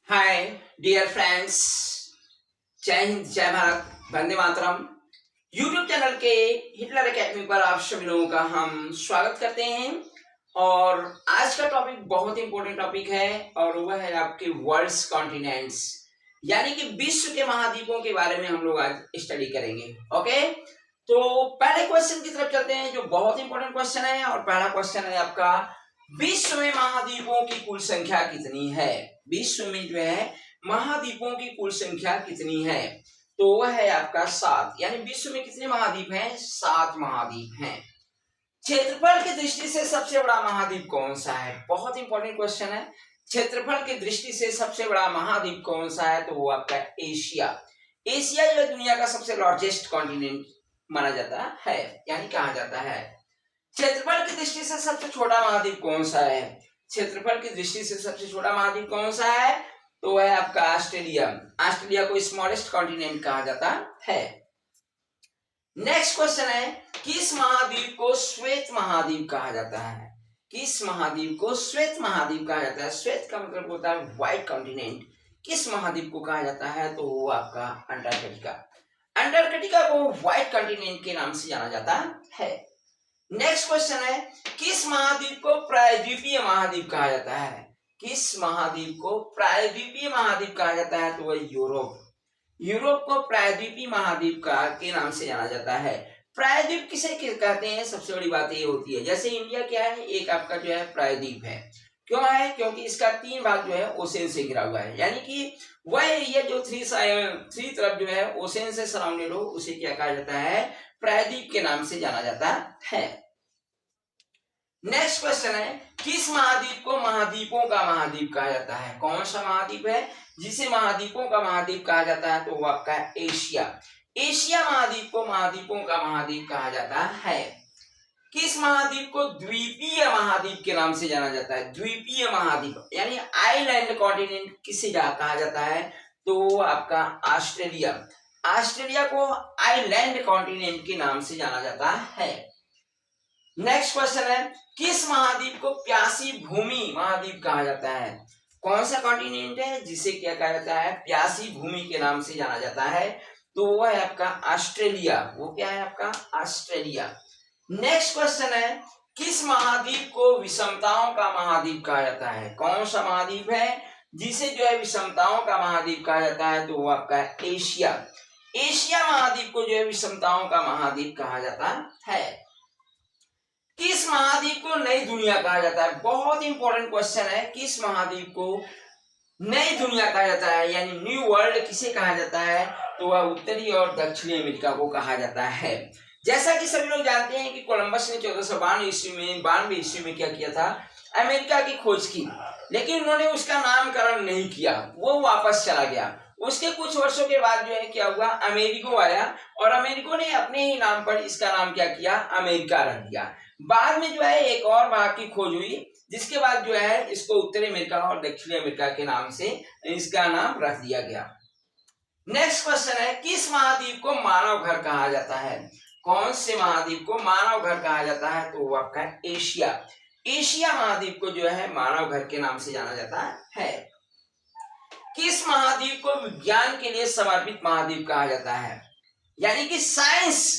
Hi dear friends, जय हिंद, जय Bharat, Vande Mataram. YouTube channel के हिटलर एकेडमी पर आप सभी लोगों का हम स्वागत करते हैं। और आज का टॉपिक बहुत इंपॉर्टेंट टॉपिक है और वह है आपके वर्ल्ड्स कॉन्टिनेंट्स, यानी कि विश्व के महाद्वीपों के बारे में हम लोग आज स्टडी करेंगे। ओके, तो पहले क्वेश्चन की तरफ चलते हैं जो बहुत इंपॉर्टेंट क्वेश्चन है। और पहला क्वेश्चन है आपका, विश्व में महाद्वीपों की कुल संख्या कितनी है? विश्व में जो है महाद्वीपों की कुल संख्या कितनी है? तो वह है आपका 7। यानी विश्व में कितने महाद्वीप हैं? 7 महाद्वीप हैं। क्षेत्रफल की दृष्टि से सबसे बड़ा महाद्वीप कौन सा है? बहुत इंपॉर्टेंट क्वेश्चन है। क्षेत्रफल की दृष्टि से सबसे बड़ा महाद्वीप कौन सा है? तो वो आपका एशिया। एशिया जो दुनिया का सबसे लार्जेस्ट कॉन्टिनेंट माना जाता है, यानी कहा जाता है। क्षेत्रफल की दृष्टि से सबसे छोटा महाद्वीप कौन सा है? क्षेत्रफल की दृष्टि से सबसे छोटा महाद्वीप कौन सा है? तो वह है आपका ऑस्ट्रेलिया। ऑस्ट्रेलिया को स्मॉलेस्ट कॉन्टिनेंट कहा जाता है। नेक्स्ट क्वेश्चन है, किस महाद्वीप को श्वेत महाद्वीप कहा जाता है? किस महाद्वीप को श्वेत महाद्वीप कहा जाता है? श्वेत का मतलब होता है व्हाइट कॉन्टिनेंट। किस महाद्वीप को कहा जाता है? तो वो आपका अंटार्कटिका। अंटार्कटिका को व्हाइट कॉन्टिनेंट के नाम से जाना जाता है। नेक्स्ट क्वेश्चन है, किस महाद्वीप को प्रायद्वीपीय महाद्वीप कहा जाता है? किस महाद्वीप को प्रायद्वीपीय महाद्वीप कहा जाता है? तो वह यूरोप। यूरोप को प्रायद्वीपीय महाद्वीप का के नाम से जाना जाता है। प्रायद्वीप किसे कहते हैं? सबसे बड़ी बात ये होती है, जैसे इंडिया क्या है, एक आपका जो है प्रायद्वीप है। क्यों है? क्योंकि इसका 3 भाग जो है ओशन से घिरा हुआ है, यानी कि वह एरिया जो थ्री तरफ जो है ओशन से सराउंडेड हो, उसे क्या कहा जाता है? प्रायद्वीप के नाम से जाना जाता है। नेक्स्ट क्वेश्चन है, किस महाद्वीप को महाद्वीपों का महाद्वीप कहा जाता है? कौन सा महाद्वीप है जिसे महाद्वीपों का महाद्वीप कहा जाता है? तो वो आपका एशिया। एशिया महाद्वीप को महाद्वीपों का महाद्वीप कहा जाता है। किस महाद्वीप को द्वीपीय महाद्वीप के नाम से जाना जाता है? द्वीपीय महाद्वीप यानी आइलैंड कॉन्टिनेंट किसे कहा जाता है? तो आपका ऑस्ट्रेलिया। ऑस्ट्रेलिया को आइलैंड कॉन्टिनेंट के नाम से जाना जाता है। नेक्स्ट क्वेश्चन है, किस महाद्वीप को प्यासी भूमि महाद्वीप कहा जाता है? कौन सा कॉन्टिनेंट है जिसे क्या कहा जाता है? प्यासी भूमि के नाम से जाना जाता है? तो वो है आपका ऑस्ट्रेलिया। वो क्या है आपका? ऑस्ट्रेलिया। नेक्स्ट क्वेश्चन है, किस महाद्वीप को विषमताओं का महाद्वीप कहा जाता है? कौन सा महाद्वीप है जिसे जो है विषमताओं का महाद्वीप कहा जाता है? तो वो आपका एशिया। एशिया महाद्वीप को जो है विषमताओं का महाद्वीप कहा जाता है। किस महाद्वीप को नई दुनिया कहा जाता है? बहुत इंपॉर्टेंट क्वेश्चन है। किस महाद्वीप को नई दुनिया कहा जाता है, यानी न्यू वर्ल्ड किसे कहा जाता है? तो वह उत्तरी और दक्षिणी अमेरिका को कहा जाता है। जैसा कि सभी लोग जानते हैं कि कोलंबस ने 1492 ईस्वी में क्या किया था? अमेरिका की खोज की, लेकिन उन्होंने उसका नामकरण नहीं किया, वो वापस चला गया। उसके कुछ वर्षों के बाद जो है क्या हुआ? अमेरिको आया और अमेरिको ने अपने ही नाम पर इसका नाम क्या किया? अमेरिका रख दिया। बाद में जो है एक और भाग की खोज हुई, जिसके बाद जो है इसको उत्तरी अमेरिका और दक्षिणी अमेरिका के नाम से इसका नाम रख दिया गया। नेक्स्ट क्वेश्चन है, किस महाद्वीप को मानव घर कहा जाता है? कौन से महाद्वीप को मानव घर कहा जाता है? तो वो आपका एशिया। एशिया महाद्वीप को जो है मानव घर के नाम से जाना जाता है। किस महाद्वीप को विज्ञान के लिए समर्पित महाद्वीप कहा जाता है? यानी कि साइंस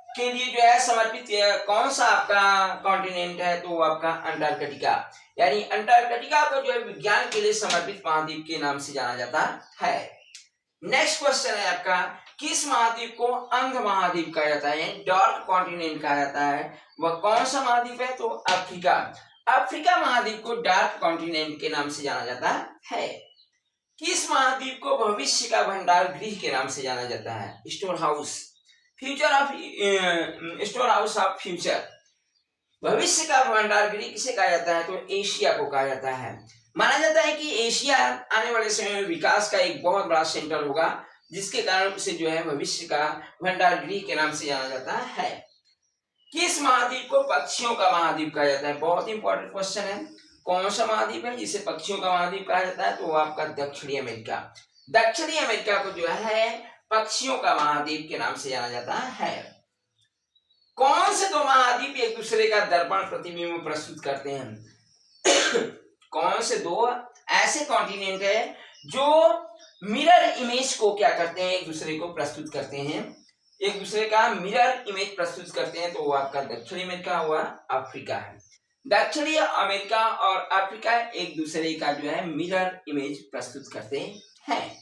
के लिए जो है समर्पित कौन सा आपका कॉन्टिनेंट है? तो वो आपका अंटार्कटिका। यानी अंटार्कटिका को जो है विज्ञान के लिए समर्पित महाद्वीप के नाम से जाना जाता है। नेक्स्ट क्वेश्चन है आपका, किस महाद्वीप को अंध महाद्वीप कहा जाता है, यानी डार्क कॉन्टिनेंट कहा जाता है? वह कौन सा महाद्वीप है? तो अफ्रीका। अफ्रीका महाद्वीप को डार्क कॉन्टिनेंट के नाम से जाना जाता है। किस महाद्वीप को भविष्य का भंडार गृह के नाम से जाना जाता है? Store house, store house of future. भविष्य का भंडार गृह किसे कहा जाता है? तो एशिया को कहा जाता है। माना जाता है कि एशिया आने वाले समय में विकास का एक बहुत बड़ा सेंटर होगा, जिसके कारण उसे जो है भविष्य का भंडार गृह के नाम से जाना जाता है। किस महाद्वीप को पक्षियों का महाद्वीप कहा जाता है? बहुत इंपॉर्टेंट क्वेश्चन है। कौन सा महाद्वीप है जिसे पक्षियों का महाद्वीप कहा जाता है? तो वो आपका दक्षिणी अमेरिका। दक्षिणी अमेरिका को जो है पक्षियों का महाद्वीप के नाम से जाना जाता है। कौन से दो महाद्वीप एक दूसरे का दर्पण प्रतिबिंब प्रस्तुत करते हैं? कौन से दो ऐसे कॉन्टिनेंट है जो मिरर इमेज को क्या करते हैं, एक दूसरे को प्रस्तुत करते हैं, एक दूसरे का मिरर इमेज प्रस्तुत करते हैं। तो वो आपका दक्षिणी अमेरिका हुआ, अफ्रीका है। दक्षिणी अमेरिका और अफ्रीका एक दूसरे का जो है मिरर इमेज प्रस्तुत करते हैं।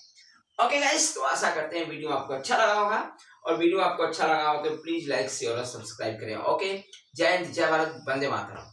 ओके गाइस, तो आशा करते हैं वीडियो आपको अच्छा लगा होगा, और वीडियो आपको अच्छा लगा हो तो प्लीज लाइक शेयर और सब्सक्राइब करें। ओके, जय हिंद, जय भारत, वंदे मातरम।